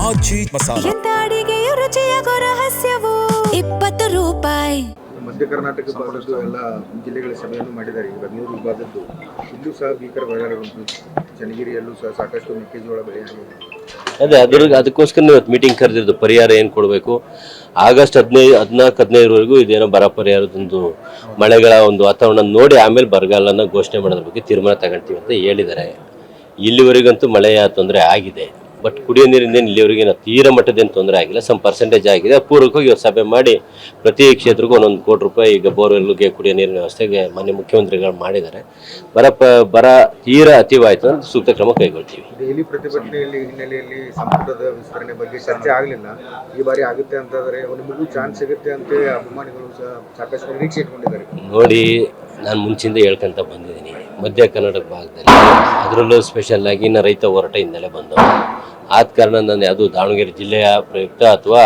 ಆಚಿ ಮಸಾಲ. ಎಂತ ಅಡಿಗೆಯ ರುಚಿಯಾಗೋ ರಹಸ್ಯವು 20 ರೂಪಾಯಿ. ಮಧ್ಯ ಕರ್ನಾಟಕ ಭಾಗದ್ದು ಎಲ್ಲ ಜಿಲ್ಲೆಗಳ ಸಭೆಯನ್ನು ಮಾಡಿದ್ದಾರೆ. ಈಗ 100 ಭಾಗದ್ದು ಇಲ್ಲೂ ಸಹ ಭೀಕರ ಬರಗಾಲ ಉಂಟು. ಚನ್ನಗಿರಿಯಲ್ಲೂ ಸಹ ಸಾಕಷ್ಟು ಮೆಕ್ಕೆಜೋಳ ಬೆಳೆ ಅದೇ ಅದಕ್ಕೋಸ್ಕರ ಇವತ್ತು ಮೀಟಿಂಗ್ ಕರೆದಿದ್ದು. ಪರಿಹಾರ ಏನು ಕೊಡಬೇಕು, ಆಗಸ್ಟ್ 14-15ವರೆಗೂ ಇದೇನೋ ಬರ ಪರಿಹಾರದೊಂದು ಮಳೆಗಳ ಒಂದು ವಾತಾವರಣ ನೋಡಿ ಆಮೇಲೆ ಬರಗಾಲನ ಘೋಷಣೆ ಮಾಡೋದ್ರ ಬಗ್ಗೆ ತೀರ್ಮಾನ ತಗೊಳ್ತೀವಿ ಅಂತ ಹೇಳಿದ್ದಾರೆ. ಇಲ್ಲಿವರೆಗಂತೂ ಮಳೆಯ ತೊಂದರೆ ಆಗಿದೆ, ಬಟ್ ಕುಡಿಯೋ ನೀರಿಂದ ಇಲ್ಲಿವರೆಗೆ ತೀರ ಮಟ್ಟದೇನು ತೊಂದರೆ ಆಗಿಲ್ಲ, ಸಮ್ ಪರ್ಸೆಂಟೇಜ್ ಆಗಿದೆ. ಪೂರ್ವಕವಾಗಿ ಇವತ್ತು ಸಭೆ ಮಾಡಿ ಪ್ರತಿ ಕ್ಷೇತ್ರಕ್ಕೂ 1 ಕೋಟಿ ರೂಪಾಯಿ ಈಗ ಬೋರ್ವೆಲ್ಗೆ ಕುಡಿಯೋ ನೀರಿನ ವ್ಯವಸ್ಥೆಗೆ ಮಾನ್ಯ ಮುಖ್ಯಮಂತ್ರಿಗಳು ಮಾಡಿದ್ದಾರೆ. ಬರ ತೀರ ಅತಿವಾಯಿತು ಅಂತ ಸೂಕ್ತ ಕ್ರಮ ಕೈಗೊಳ್ತೀವಿ. ದೆಹಲಿ ಪ್ರತಿಭಟನೆಯಲ್ಲಿ ಹಿನ್ನೆಲೆಯಲ್ಲಿ ಸಂಪುಟದ ವಿಸ್ತರಣೆ ಬಗ್ಗೆ ಚರ್ಚೆ ಆಗಲಿಲ್ಲ. ಈ ಬಾರಿ ಆಗುತ್ತೆ ಅಂತಂದರೆ ನಿಮಗೂ ಚಾನ್ಸ್ ಸಿಗುತ್ತೆ ಅಂತ ಅಭಿಮಾನಿಗಳು ಸಹ ಸಾಕಷ್ಟು ನಿರೀಕ್ಷೆ ಇಟ್ಕೊಂಡಿದ್ದಾರೆ. ನೋಡಿ, ನಾನು ಮುಂಚಿಂದ ಹೇಳ್ಕೊಂತ ಬಂದಿದ್ದೀನಿ, ಮಧ್ಯ ಕರ್ನಾಟಕ ಭಾಗದಲ್ಲಿ ಅದರಲ್ಲೂ ಸ್ಪೆಷಲ್ ಆಗಿ ಇನ್ನು ರೈತ ಹೋರಾಟ ಹಿನ್ನೆಲೆ ಬಂದವು. ಆದ ಕಾರಣ ನಾನು ಯಾವುದು ದಾವಣಗೆರೆ ಜಿಲ್ಲೆಯ ಪ್ರಯುಕ್ತ ಅಥವಾ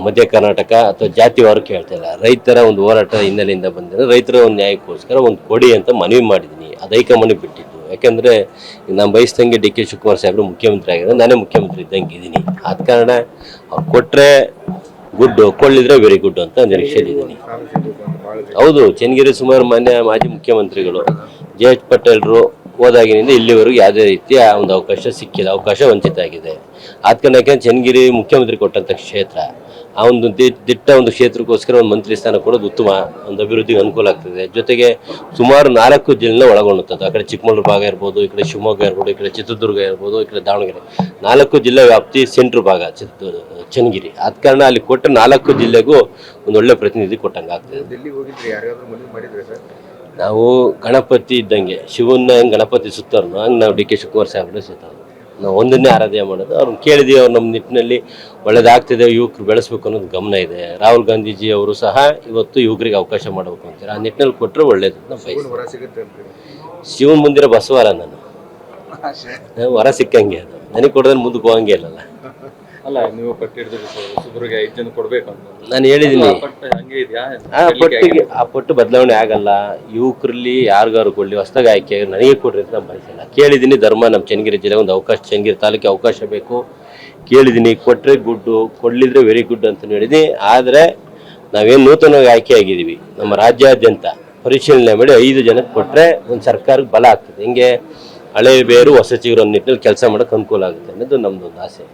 ಮಧ್ಯ ಕರ್ನಾಟಕ ಅಥವಾ ಜಾತಿವಾರು ಕೇಳ್ತಾ ಇಲ್ಲ. ರೈತರ ಒಂದು ಹೋರಾಟ ಹಿನ್ನೆಲೆಯಿಂದ ಬಂದಿದೆ. ರೈತರ ಒಂದು ನ್ಯಾಯಕ್ಕೋಸ್ಕರ ಒಂದು ಕೊಡಿ ಅಂತ ಮನವಿ ಮಾಡಿದ್ದೀನಿ. ಅದು ಹೈಕಮಾಂಡಿಗೆ ಬಿಟ್ಟಿದ್ದು. ಯಾಕೆಂದರೆ ನಾನು ಬಯಸ್ದಂಗೆ ಡಿ ಕೆ ಶಿವಕುಮಾರ್ ಸಾಹೇಬರು ಮುಖ್ಯಮಂತ್ರಿ ಆಗಿದ್ದಾರೆ, ನಾನೇ ಮುಖ್ಯಮಂತ್ರಿ ಇದ್ದಂಗೆ ಇದ್ದೀನಿ. ಆದ ಕಾರಣ ಅವ್ರು ಕೊಟ್ಟರೆ ಗುಡ್, ಕೊಳ್ಳಿದ್ರೆ ವೆರಿ ಗುಡ್ ಅಂತ ನಿರೀಕ್ಷೆಯಲ್ಲಿದ್ದೀನಿ. ಹೌದು, ಚನ್ನಗಿರಿ ಸುಮಾರು ಮಾಜಿ ಮುಖ್ಯಮಂತ್ರಿಗಳು ಜೆ.ಎಚ್. ಪಟೇಲ್ರು ಹೋದಾಗಿನಿಂದ ಇಲ್ಲಿವರೆಗೂ ಯಾವುದೇ ರೀತಿಯ ಒಂದು ಅವಕಾಶ ಸಿಕ್ಕಿಲ್ಲ, ಅವಕಾಶ ವಂಚಿತ ಆಗಿದೆ. ಆದ ಕಾರಣ ಯಾಕೆಂದ್ರೆ ಚನ್ನಗಿರಿ ಮುಖ್ಯಮಂತ್ರಿ ಕೊಟ್ಟಂಥ ಕ್ಷೇತ್ರ, ಆ ಒಂದು ದಿಟ್ಟ ಒಂದು ಕ್ಷೇತ್ರಕ್ಕೋಸ್ಕರ ಒಂದು ಮಂತ್ರಿ ಸ್ಥಾನ ಕೊಡೋದು ಉತ್ತಮ, ಒಂದು ಅಭಿವೃದ್ಧಿಗೆ ಅನುಕೂಲ ಆಗ್ತದೆ. ಜೊತೆಗೆ ಸುಮಾರು 4 ಜಿಲ್ಲೆನ ಒಳಗೊಳ್ಳುತ್ತದೆ. ಆ ಕಡೆ ಚಿಕ್ಕಮಗಳೂರು ಭಾಗ ಇರ್ಬೋದು, ಈ ಕಡೆ ಶಿವಮೊಗ್ಗ ಇರ್ಬೋದು, ಈ ಕಡೆ ಚಿತ್ರದುರ್ಗ ಇರ್ಬೋದು, ಈ ಕಡೆ ದಾವಣಗೆರೆ, 4 ಜಿಲ್ಲೆ ವ್ಯಾಪ್ತಿ ಸೆಂಟ್ರ್ ಭಾಗ ಚನ್ನಗಿರಿ. ಆದ ಕಾರಣ ಅಲ್ಲಿ ಕೊಟ್ಟ 4 ಜಿಲ್ಲೆಗೂ ಒಂದು ಒಳ್ಳೆ ಪ್ರತಿನಿಧಿ ಕೊಟ್ಟಂಗೆ ಆಗ್ತದೆ. ನಾವು ಗಣಪತಿ ಇದ್ದಂಗೆ, ಶಿವನ್ನ ಹೆಂಗೆ ಗಣಪತಿ ಸುತ್ತಾರನೋ ಹಂಗೆ ನಾವು ಡಿ ಕೆ ಶಿವಕುಮಾರ್ ಸಾಹೇಬ್ರೆ ಸುತ್ತಾರ. ನಾವು ಒಂದನ್ನೇ ಆರಾಧನೆ ಮಾಡೋದು. ಅವ್ರನ್ನ ಕೇಳಿದೀವಿ, ಅವ್ರು ನಮ್ಮ ನಿಟ್ಟಿನಲ್ಲಿ ಒಳ್ಳೇದಾಗ್ತಿದೆ, ಯುವಕರು ಬೆಳೆಸ್ಬೇಕು ಅನ್ನೋದು ಗಮನ ಇದೆ. ರಾಹುಲ್ ಗಾಂಧೀಜಿ ಅವರು ಸಹ ಇವತ್ತು ಯುವಕರಿಗೆ ಅವಕಾಶ ಮಾಡಬೇಕು ಅಂತಾರೆ. ಆ ನಿಟ್ಟಿನಲ್ಲಿ ಕೊಟ್ಟರೆ ಒಳ್ಳೇದು ಅಂತ ಬಯಸ್ತೀನಿ. ಶಿವನ್ ಮುಂದಿರೋ ಬಸವಾರ ನಾನು ವರ ಸಿಕ್ಕಂಗೆ, ಅದು ನನಗೆ ಕೊಡೋದ್ರೆ ಮುಂದಕ್ಕೆ ಹೋಗಂಗೆ ಇಲ್ಲಲ್ಲ. ಅಲ್ಲ, ನೀವು ಪಟ್ಟಿಗೆ 5 ಜನ ಕೊಡ್ಬೇಕು ಅಂತ ನಾನು ಹೇಳಿದ್ದೀನಿ. ಆ ಪಟ್ಟು ಬದಲಾವಣೆ ಆಗಲ್ಲ. ಯುವಕರಲ್ಲಿ ಯಾರಿಗಾರು ಕೊಡಲಿ, ಹೊಸದಾಗಿ ಆಯ್ಕೆ ನನಗೆ ಕೊಡ್ರಿ ಅಂತ ನಾನು ಬಯಸಲ್ಲ. ಕೇಳಿದ್ದೀನಿ, ಧರ್ಮ ನಮ್ಮ ಚನ್ನಗಿರಿ ಜಿಲ್ಲೆ ಒಂದು ಅವಕಾಶ, ಚನ್ನಗಿರಿ ತಾಲೂಕಿಗೆ ಅವಕಾಶ ಬೇಕು ಕೇಳಿದ್ದೀನಿ. ಕೊಟ್ಟರೆ ಗುಡ್ಡು, ಕೊಡಲಿದ್ರೆ ವೆರಿ ಗುಡ್ ಅಂತ ಹೇಳಿದ್ದೀನಿ. ಆದರೆ ನಾವೇನು ನೂತನವಾಗಿ ಆಯ್ಕೆ ಆಗಿದ್ದೀವಿ, ನಮ್ಮ ರಾಜ್ಯಾದ್ಯಂತ ಪರಿಶೀಲನೆ ಮಾಡಿ 5 ಜನಕ್ಕೆ ಕೊಟ್ಟರೆ ಒಂದು ಸರ್ಕಾರಕ್ಕೆ ಬಲ ಆಗ್ತದೆ. ಹಿಂಗೆ ಹಳೆ ಬೇರು ಹೊಸ ಚಿಗುರು ನಿಟ್ಟಿನಲ್ಲಿ ಕೆಲಸ ಮಾಡೋಕ್ಕೆ ಅನುಕೂಲ ಆಗುತ್ತೆ ಅನ್ನೋದು ನಮ್ಮದೊಂದು ಆಸೆ.